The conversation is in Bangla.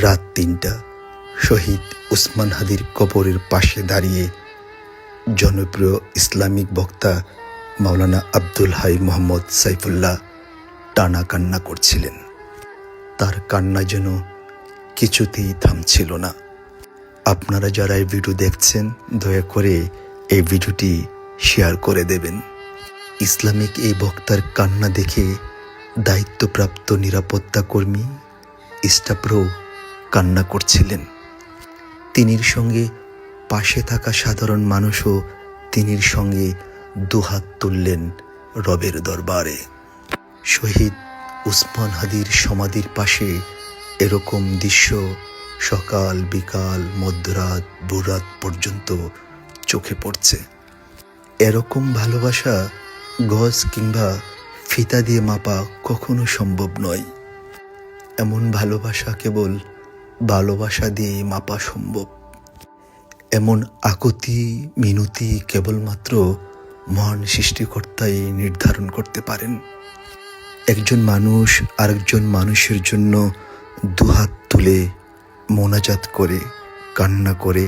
রাত ৩টা শহীদ উসমান হাদির কবরের পাশে দাঁড়িয়ে জনপ্রিয় ইসলামিক বক্তা মাওলানা আব্দুল হাই মোহাম্মদ সাইফুল্লাহ টানা কান্না করছিলেন। তার কান্না যেন কিছুতেই থামছিল না। আপনারা যারা এই ভিডিও দেখছেন, দয়া করে এই ভিডিওটি শেয়ার করে দেবেন। ইসলামিক এই বক্তার কান্না দেখে দায়িত্বপ্রাপ্ত নিরাপত্তা কর্মী স্টাফরাও কান্না করছিলেন। তিনির সঙ্গে পাশে থাকা সাধারণ মানুষও তিনির সঙ্গে দুহাত তুললেন রবের দরবারে। শহীদ উসমান হাদির সমাধির পাশে এরকম দৃশ্য সকাল বিকাল মধ্যরাত ভোররাত পর্যন্ত চোখে পড়ছে। এরকম ভালোবাসা গজ কিংবা ফিতা দিয়ে মাপা কখনো সম্ভব নয়। এমন ভালোবাসা কেবল ভালোবাসা দিয়ে মাপা সম্ভব। এমন আকুতি মিনতি কেবলমাত্র মহান সৃষ্টিকর্তাই নির্ধারণ করতে পারেন। একজন মানুষ আরেকজন মানুষের জন্য দুহাত তুলে মোনাজাত করে কান্না করে